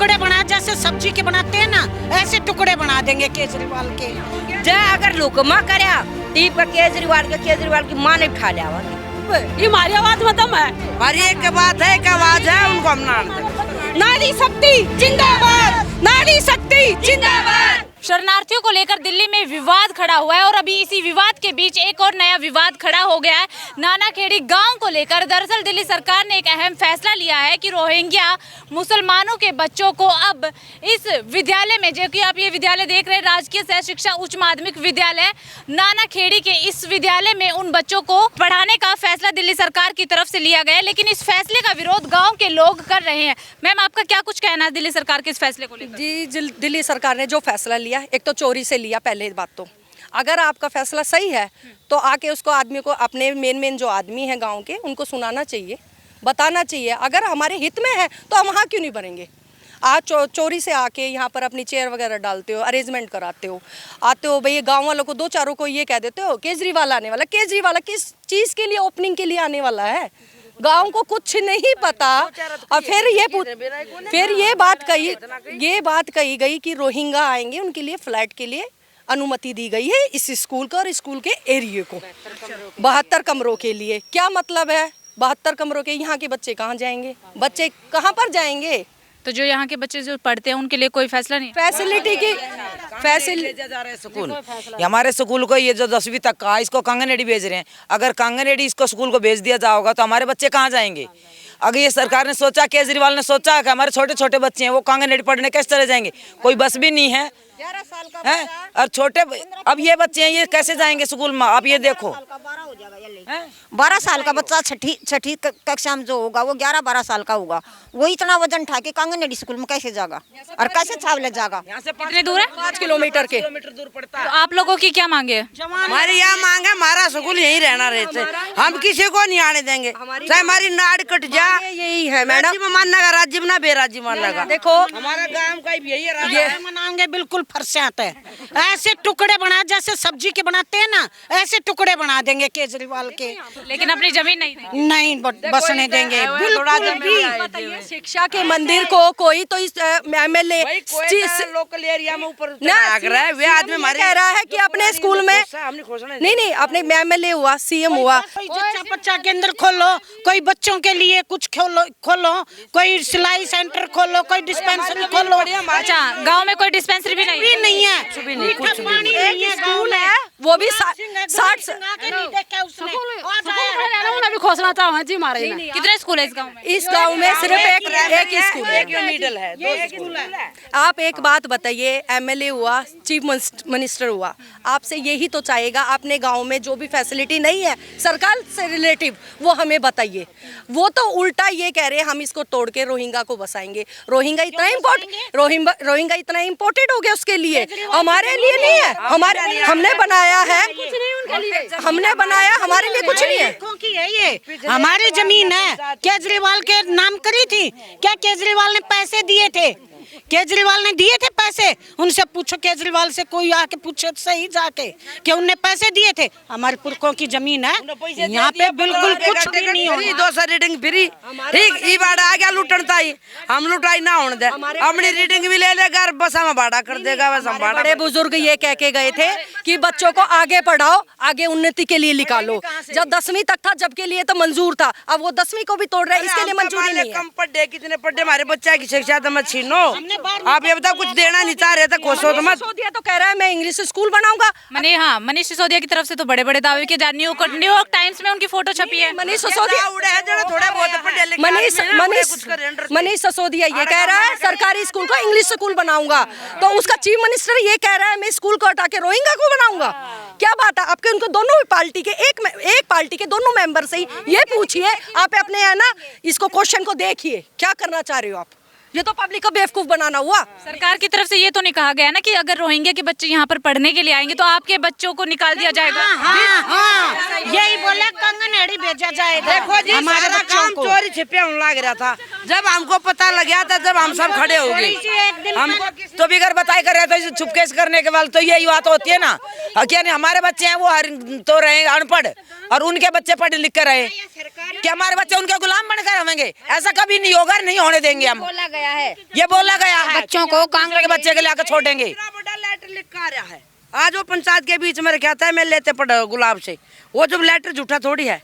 टुकड़े बना, जैसे सब्जी के बनाते हैं ना, ऐसे टुकड़े बना देंगे केजरीवाल के। जे अगर लुकमा करया ती पर केजरीवाल की मां ने उठा लिया। ये हमारी आवाज में दम है, हमारी एक बात है, एक आवाज है, उनको हम नारी शक्ति जिंदाबाद, नारी शक्ति जिंदाबाद। शरणार्थियों को लेकर दिल्ली में विवाद खड़ा हुआ है और अभी इसी विवाद के बीच एक और नया विवाद खड़ा हो गया है नानाखेड़ी गांव को लेकर। दरअसल दिल्ली सरकार ने एक अहम फैसला लिया है कि रोहिंग्या मुसलमानों के बच्चों को अब इस विद्यालय में, जो कि आप ये विद्यालय देख रहे हैं, राजकीय सह शिक्षा उच्च माध्यमिक विद्यालय नानाखेड़ी के इस विद्यालय में उन बच्चों को पढ़ाने का फैसला दिल्ली सरकार की तरफ से लिया गया है। लेकिन इस फैसले का विरोध गाँव के लोग कर रहे हैं। मैम, आपका क्या कुछ कहना है दिल्ली सरकार के इस फैसले को लेकर? जी, दिल्ली सरकार ने जो फैसला लिया, एक तो चोरी से लिया। पहले बात तो अगर आपका फैसला सही है तो आके उसको आदमी को, अपने मेन जो आदमी हैं गांव के, उनको सुनाना चाहिए, बताना चाहिए। अगर हमारे हित में है तो हम वहाँ क्यों नहीं भरेंगे। आज चोरी से आके यहाँ पर अपनी चेयर वगैरह डालते हो, अरेंजमेंट कराते हो, आते हो भाई गांव वालों को, दो चारों को ये कह देते हो केजरीवाल आने वाला। केजरीवाल किस चीज़ के लिए, ओपनिंग के लिए आने वाला है? गांव को कुछ नहीं पता। और फिर ये बात कही गई कि रोहिंग्या आएंगे, उनके लिए फ्लैट के लिए अनुमति दी गई है इस स्कूल को और स्कूल के एरिया को 72 कमरों के लिए। क्या मतलब है 72 कमरों के? यहाँ के बच्चे कहाँ जाएंगे? बच्चे कहाँ पर जाएंगे? तो जो यहाँ के बच्चे जो पढ़ते हैं उनके लिए कोई फैसला नहीं? फैसिलिटी की स्कूल, हमारे स्कूल को ये जो 10वीं तक का, इसको कांगनरेड्डी भेज रहे हैं। अगर कांगनरेड्डी इसको स्कूल को भेज दिया जाएगा तो हमारे बच्चे कहाँ जाएंगे? अगर ये सरकार ने सोचा, केजरीवाल ने सोचा कि हमारे छोटे छोटे बच्चे हैं वो कांगनरेड्डी पढ़ने कैसे चले जाएंगे? कोई बस भी नहीं है, 11 साल का है? और छोटे, अब ये बच्चे हैं, ये कैसे जाएंगे स्कूल में? आप ये देखो, 12 साल का बच्चा छठी कक्षा में जो होगा वो 11-12 साल का होगा, वो इतना वजन उठा के कांगनरेड्डी स्कूल में कैसे जाएगा और कैसे छावले जाएगा? कितने दूर है? 5 किलोमीटर के। दूर पड़ता है। तो आप लोगों की क्या मांगे है? हमारी यह मांग है, हमारा स्कूल यहीं रहना रहते, हम किसी को नहीं आने देंगे, चाहे हमारी नाड़ कट जाए। यही है मैडम, राज्य में मानना का, राज्य में ना बेराज्य मानना का। देखो हमारा गांव का भी यही है, ये मनाएंगे बिल्कुल फरसात है। ऐसे टुकड़े बना, जैसे सब्जी के बनाते हैं ना, ऐसे टुकड़े बना देंगे केजरीवाल के। लेकिन अपनी जमीन नहीं बसने देंगे बिल्कुल भी। शिक्षा के मंदिर को कोई तो इस एमएलए लोकल एरिया में ऊपर वे आदमी कह रहा है कि अपने स्कूल में नहीं अपने एमएलए हुआ, सीएम हुआ, कोई बच्चा केंद्र खोलो, कोई बच्चों के लिए कुछ खोलो, कोई सिलाई सेंटर खोलो, कोई डिस्पेंसरी खोलो। अच्छा, गांव में कोई डिस्पेंसरी भी नहीं है? स्कूल है वो भी 60 भी खोसना चाहूँ जी हमारे। कितने स्कूल है इस गांव में? इस गांव में सिर्फ एक स्कूल है, मिडिल है, 2 स्कूल है। आप एक बात बताइए, एमएलए हुआ, चीफ मिनिस्टर हुआ, आपसे यही तो चाहेगा अपने गांव में जो भी फैसिलिटी नहीं है सरकार से रिलेटिव, वो हमें बताइए। वो तो उल्टा ये कह रहे हैं हम इसको तोड़ के रोहिंग्या को बसाएंगे। रोहिंग्या इतना इम्पोर्टेंट हो गया उसके लिए, हमारे लिए नहीं है। हमने बनाया है, हमारे लिए कुछ नहीं है। क्योंकि ये हमारी जमीन है, केजरीवाल के नाम करी थी क्या? केजरीवाल ने पैसे दिए थे, केजरीवाल ने दिए थे पैसे? उनसे पूछो, केजरीवाल से कोई आके पूछे सही जाके कि उनने पैसे दिए थे। हमारे पुरखों की जमीन है, यहाँ पे बिल्कुल कुछ भी नहीं होगा। 200 रीडिंग फ्री, ठीक, ई बाड़ा आ गया लुटनता ही, हम लुटाई ना होने दे, अपनी रीडिंग भी ले लेगा और बस हम भाड़ा कर देगा। बस हम भाड़ा। बड़े बुजुर्ग ये कह के गए थे कि बच्चों को आगे पढ़ाओ, आगे उन्नति के लिए निकालो। जब 10वीं तक था, जब के लिए तो मंजूर था, अब वो 10वीं को भी तोड़ रहे हैं, इसके लिए मंजूरी नहीं है। कम पढ़े, कितने पढ़े, हमारे बच्चा की शिक्षा तो मत छीनो। आप ये बताओ, कुछ देना नहीं चाह रहे थे, खुशो तो मत। सिसोदिया तो कह रहा है मैं इंग्लिश स्कूल बनाऊंगा। मनीष सिसोदिया की तरफ से तो बड़े बड़े दावे किए जा रहे हैं। न्यूयॉर्क टाइम्स में उनकी फोटो छपी है। मनीष सिसोदिया ये कह रहा है सरकारी स्कूल को इंग्लिश स्कूल बनाऊंगा, तो उसका चीफ मिनिस्टर ये कह रहा है मैं स्कूल को हटा के रोहिंग्या को बनाऊंगा। क्या बात है आपके? उनको दोनों पार्टी के एक पार्टी के दोनों मेंबर से ये पूछिए, आप अपने है ना इसको क्वेश्चन को देखिए, क्या करना चाह रहे हो आप? ये तो पब्लिक को बेवकूफ बनाना हुआ। सरकार की तरफ से ये तो नहीं कहा गया ना कि अगर रोहिंग्या के बच्चे यहाँ पर पढ़ने के लिए आएंगे तो आपके बच्चों को निकाल दिया जाएगा? हाँ, यही बोला, कांगनरेड्डी भेजा जाएगा। देखो जी, हमारा काम चोरी छिपे होने लग रहा था, जब हमको पता लग गया था, जब हम सब खड़े हो गए, हम तो बिगर बताए कर रहे थे, छुपकेस करने के बाद तो यही बात होती है ना। क्या नहीं, हमारे बच्चे हैं वो तो रहे अनपढ़ और उनके बच्चे पढ़ लिख कर रहे, क्या हमारे बच्चे उनके गुलाम बनकर रहेंगे? ऐसा कभी नहीं होगा, नहीं होने देंगे हम। बोला गया है, ये बोला गया है बच्चों को कांग्रेस के बच्चे के लाकर छोड़ेंगे। लेटर लिख कर आ रहा है आज वो पंचायत के बीच में रखा था, मैं लेते पढ़ गुलाब से, वो जब लेटर झूठा थोड़ी है।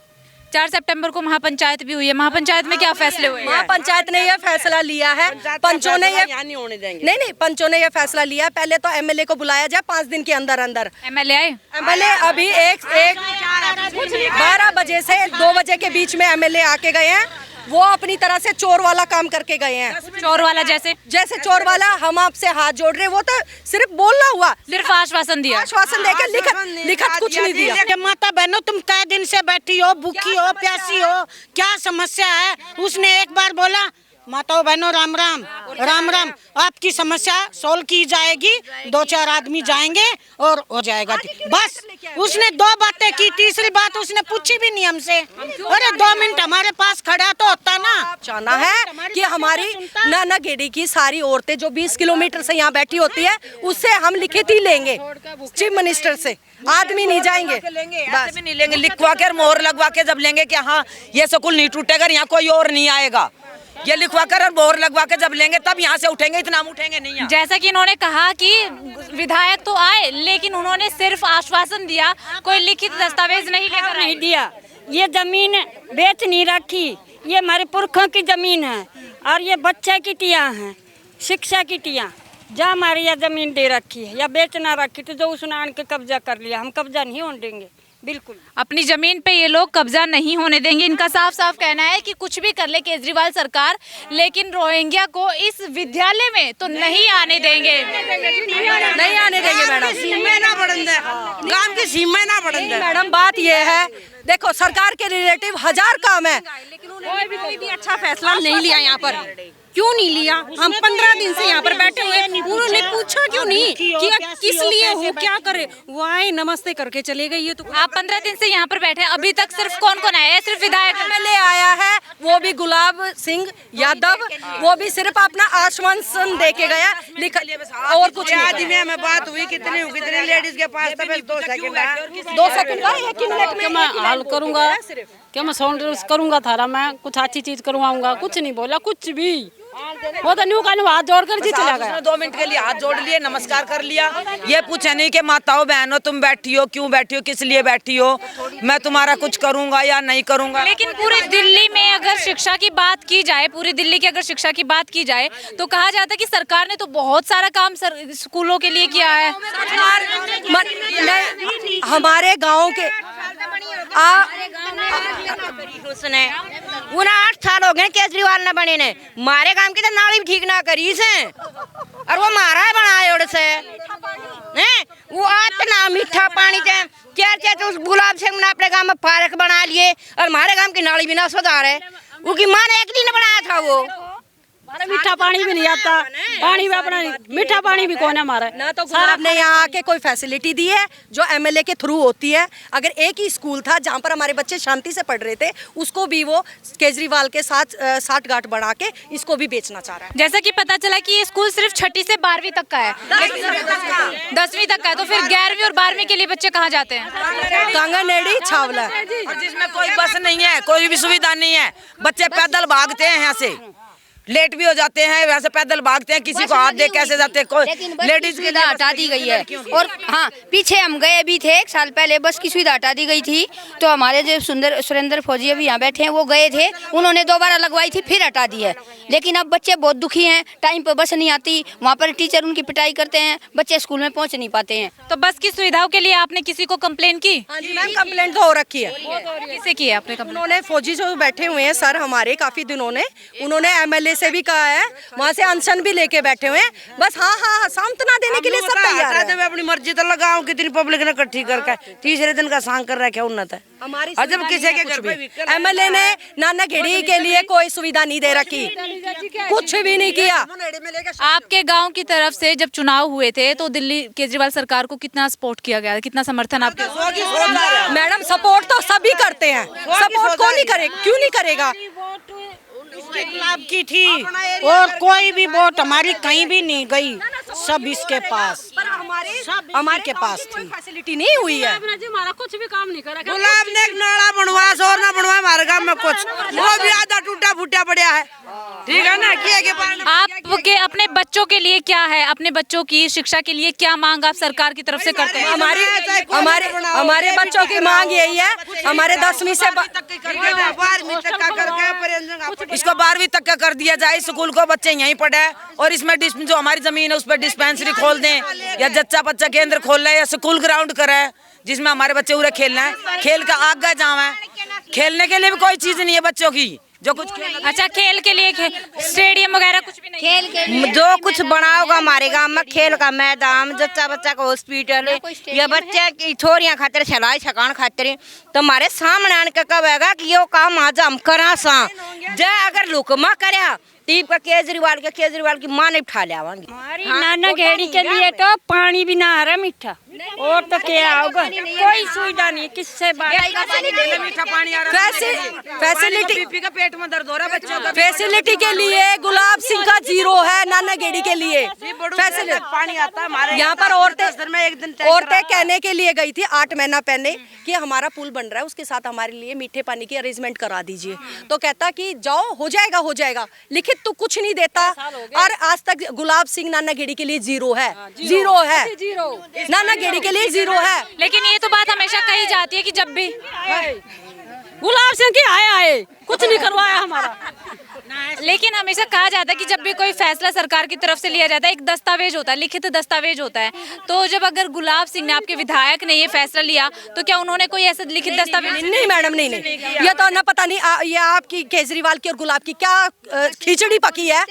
4 सितंबर को महापंचायत भी हुई है, महापंचायत में क्या फैसले हुए? महापंचायत ने यह फैसला लिया है, पंचों ने यहाँ नहीं होने देंगे। नहीं, पंचों ने यह फैसला लिया है, पहले तो एमएलए को बुलाया जाए 5 दिन के अंदर अंदर। एमएलए आए? एमएलए अभी एक 12 बजे से 2 बजे के बीच में एमएलए आके गए हैं, वो अपनी तरह से चोर वाला काम करके गए हैं। चोर वाला जैसे चोर वाला, हम आपसे हाथ जोड़ रहे, वो तो सिर्फ बोलना हुआ, सिर्फ आश्वासन दिया, आश्वासन देकर लिखत कुछ नहीं दिया। माता बहनों, तुम कई दिन से बैठी हो, भूखी हो, प्यासी हो, क्या समस्या है? उसने एक बार बोला माताओं बहनों राम राम राम राम, आपकी समस्या सोल्व की जाएगी, 2-4 आदमी जाएंगे और हो जाएगा। बस उसने 2 बातें की, तीसरी बात उसने पूछी भी नहीं हमसे। अरे 2 मिनट हमारे पास खड़ा तो होता ना। चाहना है कि हमारी नाना गेड़ी की सारी औरतें जो 20 किलोमीटर से यहाँ बैठी होती है, उससे हम लिखित ही लेंगे, चीफ मिनिस्टर से। आदमी नहीं जाएंगे, ऐसे भी नहीं लेंगे, लिखवा कर मोहर लगवा के जब लेंगे कि हाँ ये स्कूल नहीं टूटेगा, यहाँ कोई और नहीं आएगा, ये लिखवा कर और मोहर लगवा के जब लेंगे तब यहाँ से उठेंगे, इतना हम उठेंगे नहीं यहाँ। जैसा कि इन्होंने कहा कि विधायक तो आए लेकिन उन्होंने सिर्फ आश्वासन दिया, कोई लिखित दस्तावेज नहीं लेकर नहीं दिया। ये जमीन बेच नहीं रखी, ये हमारे पुरखों की जमीन है और ये बच्चे की टियाँ हैं, शिक्षा की टियाँ। जहाँ हमारी यह जमीन दे रखी है या बेच ना रखी तो जो उसने आन के कब्जा कर लिया, हम कब्जा नहीं होने देंगे। बिल्कुल अपनी जमीन पे ये लोग कब्जा नहीं होने देंगे। इनका साफ साफ कहना है कि कुछ भी कर ले केजरीवाल सरकार, लेकिन रोहिंग्या को इस विद्यालय में तो नहीं आने देंगे, नहीं आने देंगे मैडम। सीमा ना बढ़न दे, गांव की सीमा ना बढ़न दे। मैडम बात ये है, देखो सरकार के रिलेटिव 1000 काम है, लेकिन उन्होंने कोई भी अच्छा फैसला नहीं लिया यहाँ पर। क्यों नहीं लिया? हम 15 दिन से यहाँ पर बैठे हुए, उन्होंने पूछा क्यों नहीं कि किस लिए हो, क्या करे? वो आए नमस्ते करके चले गए। ये तो आप 15 दिन से यहाँ पर बैठे हैं, अभी तक सिर्फ कौन कौन आया है? सिर्फ विधायक एमएलए आया है, वो भी गुलाब सिंह यादव, वो भी सिर्फ अपना आश्वासन दे के गया, और कुछ नहीं। आज में बात हुई, कितने लेडीज के पास था, बस 2 सेकंड है, 2 सेकंड का 1 मिनट में मैं हल करूँगा, क्या मैं साउंड करूँगा थारा, मैं कुछ अच्छी चीज करवाऊंगा, कुछ नहीं बोला, कुछ भी। वो तो न्यू का हाथ जोड़कर जी चला गया। 2 मिनट के लिए हाथ जोड़ लिए, नमस्कार कर लिया, ये पूछा नहीं कि माताओं बहनों तुम बैठी हो, क्यों बैठी हो, किस लिए बैठी हो, मैं तुम्हारा कुछ करूंगा या नहीं करूंगा। लेकिन पूरी दिल्ली में अगर शिक्षा की बात की जाए, पूरी दिल्ली की अगर शिक्षा की बात की जाए तो कहा जाता है कि सरकार ने तो बहुत सारा काम स्कूलों के लिए किया है। हमारे गाँव के उसने 8 साल हो गए केजरीवाल ने बने ने, मारे काम की तो नाली भी ठीक ना करी से, और वो मारा है बनाए उड़ से हैं। वो इतना मीठा पानी थे, क्या तो उस गुलाब सिंह ने अपने गांव में पार्क बना लिए और हमारे गांव की नाली भी ना सुधार है। उसकी माँ ने एक दिन बनाया था, वो हमारा मीठा पानी भी नहीं आता, पानी भी अपना मीठा पानी भी कौन है हमारा ना। तो गुलाब ने यहाँ आके कोई फैसिलिटी दी है जो एमएलए के थ्रू होती है। अगर एक ही स्कूल था जहाँ पर हमारे बच्चे शांति से पढ़ रहे थे, उसको भी वो केजरीवाल के साथ साठगांठ बढ़ा के इसको भी बेचना चाह रहा है। जैसा कि पता चला कि ये स्कूल सिर्फ 6ठी से 12वीं तक का है, 10वीं तक का है, तो फिर 11वीं और 12वीं के लिए बच्चे कहाँ जाते हैं? कांगनेडी छावला, और जिसमें कोई बस नहीं है, कोई भी सुविधा नहीं है, बच्चे पैदल भागते हैं, यहाँ से लेट भी हो जाते हैं, वैसे पैदल भागते हैं, किसी को हाथ दे कैसे जाते हैं। कोई लेडीज की हटा दी गई है। और हाँ, पीछे हम गए भी थे 1 साल पहले, बस की सुविधा हटा दी गई थी, तो हमारे जो सुरेंद्र फौजी अभी यहाँ बैठे हैं वो गए थे, उन्होंने दोबारा लगवाई थी, फिर हटा दी है। लेकिन अब बच्चे बहुत दुखी हैं, टाइम पर बस नहीं आती, वहाँ पर टीचर उनकी पिटाई करते हैं, बच्चे स्कूल में पहुँच नहीं पाते हैं। तो बस की सुविधाओं के लिए आपने किसी को कंप्लेन की? मैम कंप्लेंट तो हो रखी है। किसे की है आपने कंप्लेन? उन्होंने फौजी जो बैठे हुए हैं सर हमारे काफी दिनों ने, उन्होंने एमएलए से भी कहा है, वहाँ से अनशन भी लेके बैठे हुए हैं। बस हाँ सांत्वना देने के लिए सब तैयार है। अपनी मर्जी तो लगाओ, कितनी पब्लिक ने इकट्ठी करके तीसरे दिन का सांग कर रखा उन्नत है। हमारी जब किसी के घर पे एमएलए ने नाना घेड़ी के लिए कोई सुविधा नहीं दे रखी, कुछ भी नहीं किया। आपके गांव की तरफ से जब चुनाव हुए थे तो दिल्ली केजरीवाल सरकार को कितना सपोर्ट किया गया, कितना समर्थन आपके? मैडम सपोर्ट तो सभी करते हैं, सपोर्ट कौन नहीं करे, क्यों नहीं करेगा? इसके खिलाफ की थी और कोई भी वोट हमारी कहीं भी नहीं गई, सब इसके पास, सब हमारे के पास थी। फैसिलिटी नहीं हुई है। हमारा कुछ भी काम नहीं करा। गुलाब ने एक नाला बनवाया, और ना बनवाया हमारे गांव में कुछ, वो भी आधा टूटा फूटा पड़ा है। ठीक है ना, किए के आपके अपने बच्चों के लिए क्या है, अपने बच्चों की शिक्षा के लिए क्या मांग आप सरकार की तरफ से करते हैं? हमारे बच्चों की मांग यही है, हमारे 10वीं से 12वीं तक का करके इसको 12वीं तक का कर दिया जाए, स्कूल को बच्चे यहीं पढ़े और इसमें जो हमारी जमीन है उस पर डिस्पेंसरी खोल दें या जच्चा बच्चा केंद्र खोल ले या स्कूल ग्राउंड करे जिसमें हमारे बच्चे पूरे खेलना है, खेल का आगे जावे। खेलने के लिए भी कोई चीज नहीं है बच्चों की, जो कुछ अच्छा खेल के लिए स्टेडियम वगैरह कुछ भी नहीं? खेल के लिए जो कुछ बना होगा हमारे गांव में, खेल का मैदान, जच्चा बच्चा का हॉस्पिटल, या बच्चे की छोरियां खातिर सिलाई छकान खातिर, तो हमारे सामने आने का कब आएगा कि यो काम आज हम करा सा। जय अगर लुकमा करे तीप का केजरीवाल की माँ ने उठा लिया। हमारी नाना घेड़ी के लिए तो पानी भी ना आ रहा मीठा, और तो क्या होगा, कोई सुविधा नहीं, किससे मीठा पानी आ रहा है, फैसिलिटी बीपी का पेट में दर्द हो रहा है बच्चों का। फैसिलिटी के लिए गुलाब सिंह का 0 है, नाना गेड़ी के लिए फैसिलिटी पानी आता है हमारे यहाँ पर। औरतें औरतें कहने के लिए गई थी 8 महीना पहले कि हमारा पुल बन रहा है, उसके साथ हमारे लिए मीठे पानी की अरेंजमेंट करा दीजिए। तो कहता कि जाओ हो जाएगा, लिखित तो कुछ नहीं देता। और आज तक गुलाब सिंह नाना गेड़ी के लिए 0 है, 0 है, नाना गेड़ी के लिए 0 है। लेकिन ये तो बात हमेशा कही जाती है कि जब भी गुलाब सिंह की आए कुछ नहीं करवाया हमारा। लेकिन हमेशा कहा जाता है कि जब भी कोई फैसला सरकार की तरफ से लिया जाता है, एक दस्तावेज होता है, लिखित दस्तावेज होता है। तो जब अगर गुलाब सिंह ने, आपके विधायक ने ये फैसला लिया, तो क्या उन्होंने कोई ऐसा लिखित दस्तावेज? नहीं मैडम, नहीं, ये तो ना पता नहीं ये आपकी केजरीवाल की और गुलाब की क्या खिचड़ी पकी है।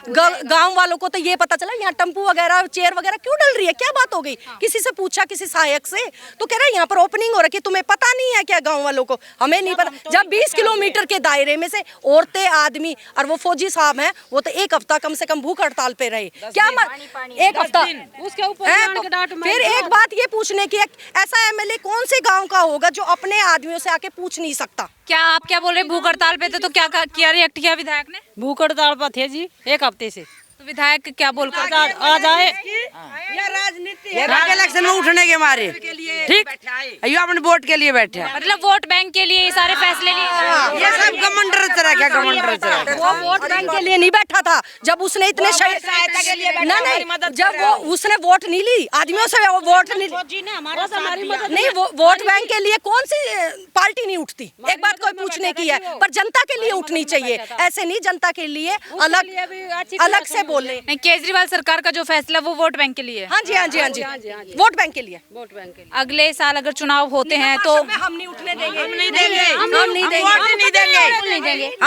गांव वालों को तो ये पता चला यहाँ टेम्पू वगैरह, चेयर वगैरह क्यों डल रही है, क्या बात हो गई। किसी से पूछा, किसी सहायक से, तो कह रहा है यहाँ पर ओपनिंग हो रखी, तुम्हें पता नहीं है क्या? गाँव वालों को, हमें नहीं पता। जब 20 किलोमीटर के दायरे में से औरतें, आदमी और वो फौजी साहब हैं, वो तो 1 हफ्ता कम से कम भूख हड़ताल पे रहे। क्या 1 हफ्ता उसके ऊपर तो फिर एक बात ये पूछने की, ऐसा एमएलए कौन से गांव का होगा जो अपने आदमियों से आके पूछ नहीं सकता? क्या आप क्या बोल रहे, भूख हड़ताल पे थे तो क्या किया, रिएक्ट किया विधायक ने? भूख हड़ताल पर थे जी 1 हफ्ते से। तो विधायक क्या बोलकर आ जाए राजनीति इलेक्शन में उठने के मारे, ठीक, ये अपने वोट के लिए बैठे हैं। मतलब वोट बैंक के लिए ये सारे फैसले लिए? ये सब गमंडर तरह क्या गमंडर तरह। वो वोट बैंक के लिए नहीं बैठा था, जब उसने इतने नहीं, जब वो उसने वोट नहीं ली आदमियों से, वो वोट नहीं, वो वोट बैंक के लिए कौन सी पार्टी नहीं उठती? एक बात कोई पूछने की है, पर जनता के लिए उठनी चाहिए, ऐसे नहीं जनता के लिए अलग से बोले। नहीं, केजरीवाल सरकार का जो फैसला वो वोट बैंक के लिए? हाँ जी, वोट बैंक के लिए। अगले साल अगर चुनाव होते हैं तो हम नहीं उठने देंगे, हम नहीं देंगे, हम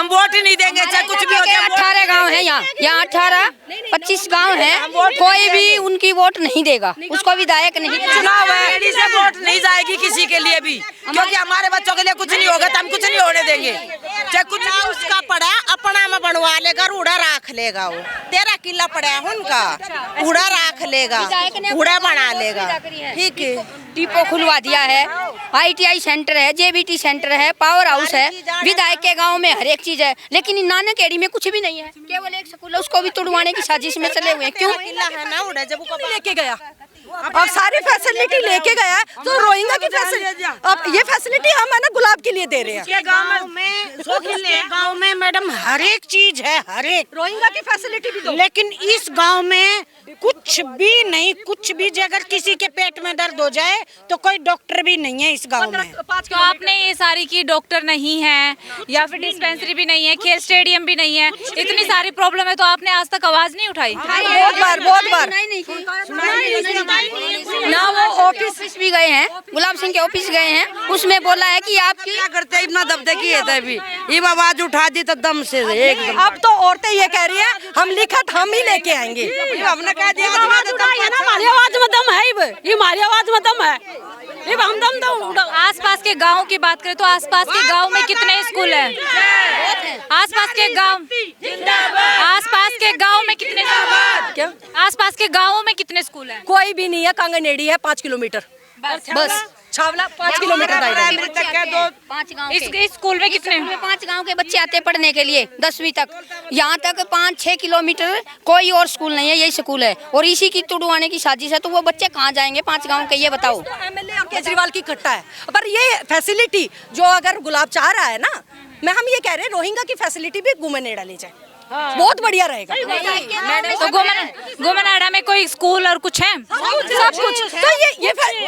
वोट ही नहीं देंगे, चाहे कुछ भी हो जाए। 18 गाँव है यहाँ 18-25 गाँव है, कोई भी उनकी वोट नहीं देगा, उसको विधायक नहीं। चुनाव है, से वोट नहीं जाएगी किसी के लिए भी, क्योंकि हमारे बच्चों के लिए कुछ नहीं होगा तो हम कुछ नहीं होने देंगे। चाहे कुछ उसका पड़ा अपना में बनवा लेगा, उड़ा राख लेगा, वो 13 किला पड़ा है उनका, उड़ा राख लेगा, उड़ा बना लेगा। ठीक है, डिपो खुलवा दिया है, ITI सेंटर है, JBT सेंटर है, पावर हाउस है, विधायक के गांव में हर एक चीज है, लेकिन नाना केड़ी में कुछ भी नहीं है, केवल एक स्कूल है, उसको भी तोड़वाने की साजिश में चले हुए हैं। क्यों? है ना, उड़ा जब वो लेके गया, अब सारी फैसिलिटी लेके गया, तो रोहिंग्या की फैसिलिटी, अब ये फैसिलिटी हम है ना गुलाब के लिए दे रहे हैं। गाँव में मैडम हर एक चीज है, हर एक रोहिंग्या की फैसिलिटी भी दो। लेकिन इस गांव में कुछ भी नहीं, कुछ भी। अगर किसी के पेट में दर्द हो जाए तो कोई डॉक्टर भी नहीं है इस गांव में। तो आपने ये सारी की डॉक्टर नहीं है या फिर डिस्पेंसरी भी नहीं है, खेल स्टेडियम भी नहीं है, इतनी सारी प्रॉब्लम है, तो आपने आज तक आवाज नहीं उठाई? बहुत बार ना वो ऑफिस भी गए हैं, गुलाब सिंह के ऑफिस गए हैं, उसमें बोला है कि आप क्या करते इतना दबदे की है भी, ये आवाज उठा दी तो दम से एकदम। अब तो औरतें ये कह रही है हम लिखत हम ही लेके आएंगे। हमने कह दिया हमारी आवाज में दम है, ये हमारी आवाज में दम है, ये हम दम दो। आसपास के गांव की बात करें तो आसपास के गांव में कितने स्कूल हैं? आसपास के गांव में कितने क्या? आसपास के गांवों में कितने स्कूल हैं? कोई भी नहीं है, कांगनेड़ी है 5 किलोमीटर बस छावला 5 किलोमीटर प्राइमरी तक है, दो 5 गांव इस स्कूल में कितने 5 गांव के बच्चे आते पढ़ने के लिए 10वीं तक। यहाँ तक 5-6 किलोमीटर कोई और स्कूल नहीं है, यही स्कूल है और इसी की तुड़वाने की साजिश है। तो वो बच्चे कहाँ जाएंगे 5 गांव के, ये बताओ। एमएलए और केजरीवाल की इकट्ठा है, पर ये फैसिलिटी जो अगर गुलाब चाह रहा है ना, हम ये कह रहे हैं रोहिंग्या की फैसिलिटी भी गुमेनेड़ा ले जाए, बहुत बढ़िया रहेगा। तो गोमनाड़ा में कोई स्कूल और कुछ है? सब कुछ। तो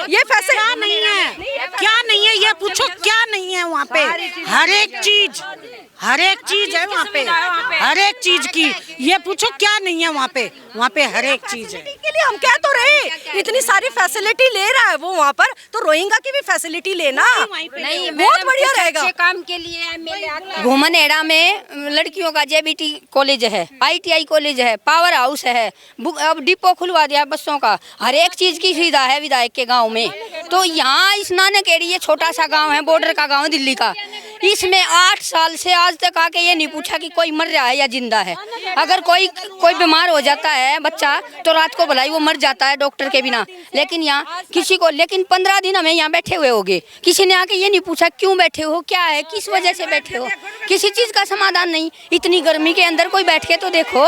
ये फैसिलिटी नहीं है, क्या नहीं है ये पूछो, क्या नहीं है वहाँ पे? हर एक चीज है वहाँ पे, हर एक चीज की। ये पूछो क्या नहीं है वहाँ पे हर एक चीज है। के लिए हम कह तो रहे, इतनी सारी फैसिलिटी ले रहा है वो वहाँ पर, तो रोहिंग्या की भी फैसिलिटी लेना नहीं, बहुत बढ़िया रहेगा। अच्छे काम के लिए घुमनेड़ा में लड़कियों का जेबीटी कॉलेज है, ITI कॉलेज है, पावर हाउस है, अब डिपो खुलवा दिया बसों का, हर एक चीज की सुविधा है विधायक के गांव में। तो यहाँ इस नानकेड़ी, ये छोटा सा गांव है, बॉर्डर का गांव दिल्ली का, इसमें 8 साल से आज तक आके ये नहीं पूछा कि कोई मर रहा है या जिंदा है। अगर कोई बीमार हो जाता है बच्चा तो रात को भलाई वो मर जाता है डॉक्टर के बिना। लेकिन यहाँ किसी को, लेकिन 15 दिन हमें यहाँ बैठे हुए होंगे, किसी ने आके ये नहीं पूछा क्यों बैठे हो, क्या है, किस वजह से बैठे हो, किसी चीज का समाधान नहीं। इतनी गर्मी के अंदर कोई बैठ के तो देखो।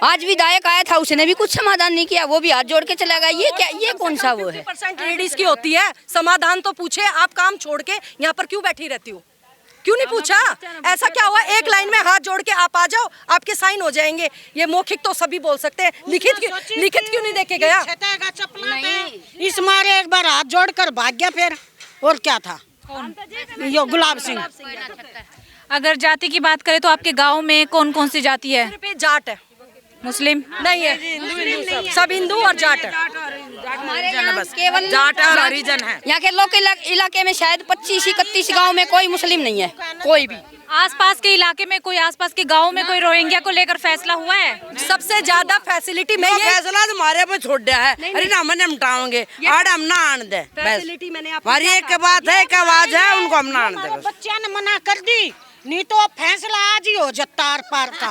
आज विधायक आया था, उसने भी कुछ समाधान नहीं किया, वो भी हाथ जोड़ के चला गया। ये क्या, ये कौन सा वो है? 50% लेडीज की होती है, समाधान तो पूछे। आप काम छोड़ के यहाँ पर क्यों बैठी रहती हो, क्यों नहीं पूछा? ऐसा क्या हुआ, एक लाइन में हाथ जोड़ के आप आ जाओ, आपके साइन हो जाएंगे। ये मौखिक तो सभी बोल सकते हैं, लिखित क्यों नहीं देके गया? इस मारे एक बार हाथ जोड़कर भाग गया फिर, और क्या था? यो गुलाब सिंह। अगर जाति की बात करें तो आपके गांव में कौन कौन सी जाति है? सिर्फ जाट है, मुस्लिम नहीं है, सब हिंदू और जाट है। केवल जाट और हरिजन है। यहाँ के लोकल इलाके में शायद 25-31 गांव में कोई मुस्लिम नहीं है, कोई भी। आसपास के इलाके में कोई, आसपास के गांव में कोई रोहिंग्या को लेकर फैसला हुआ है? सबसे ज्यादा फैसिलिटी में ये फैसला तुम्हारे पे छोड़ दिया है, अरे ना हम निपटाओगे, आड़ हम ना आन दे, फैसिलिटी मैंने हमारी एक बात है, एक आवाज है, उनको हम ना आन दे। बच्चा ने मना कर दी, नहीं तो फैसला आज ही हो जाता, आर पार का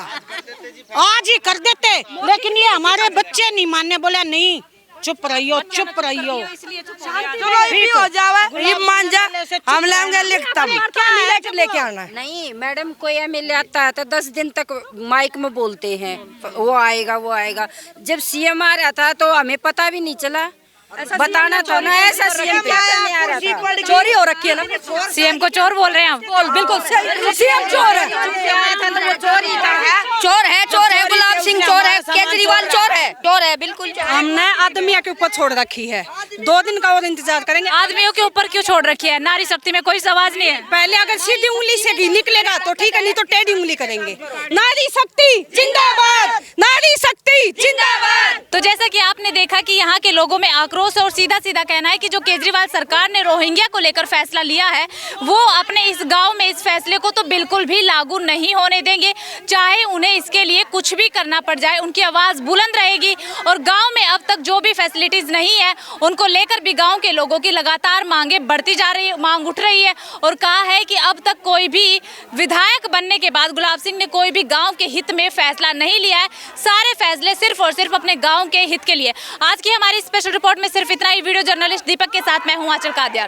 आज ही कर देते। लेकिन ये हमारे बच्चे नहीं मानने, बोला नहीं चुप रहियो, चुप रहियो। चलो ये भी हो जावे, ये मान जा, हम लेंगे लिखता लेटर लेके आना है। नहीं मैडम, कोई एमएलए आता है तो 10 दिन तक माइक में बोलते हैं वो आएगा। जब सीएम आ रहा था तो हमें पता भी नहीं चला, बताना था ना, ऐसा सीएम क्या करने आ रहा था? चोरी हो रखी है ना, सीएम को चोर बोल रहे हैं आप? बिल्कुल सीएम चोर है, चोर है, गुलाब सिंह चोर है, केजरीवाल चोर है, बिल्कुल। हमने आदमियों के ऊपर छोड़ रखी है, 2 दिन का और इंतजार करेंगे। आदमियों के ऊपर क्यों छोड़ रखी है? नारी शक्ति में कोई आवाज नहीं है? पहले अगर सीधी उंगली से भी निकलेगा तो ठीक है, नहीं तो टेढ़ी उंगली करेंगे। नारी शक्ति जिंदाबाद, नारी शक्ति जिंदाबाद। तो जैसा कि आपने देखा कि यहाँ के लोगों में आक्रोश और सीधा कहना है कि जो केजरीवाल सरकार ने रोहिंग्या को लेकर फैसला लिया है, वो अपने इस गांव में इस फैसले को तो बिल्कुल भी लागू नहीं होने देंगे। चाहे उन्हें इसके लिए कुछ भी करना पड़ जाए, उनकी आवाज बुलंद रहेगी। और गांव में अब तक जो भी फैसिलिटीज नहीं है, उनको लेकर भी गांव के लोगों की लगातार मांगे बढ़ती जा रही, मांग उठ रही है। और कहा है कि अब तक कोई भी विधायक बनने के बाद गुलाब सिंह ने कोई भी गांव के हित में फैसला नहीं लिया है, सारे फैसले सिर्फ और सिर्फ अपने गांव के हित के लिए। आज की हमारी स्पेशल रिपोर्ट में सिर्फ इतना ही। वीडियो जर्नलिस्ट दीपक के साथ मैं हूं आंचल कादियान।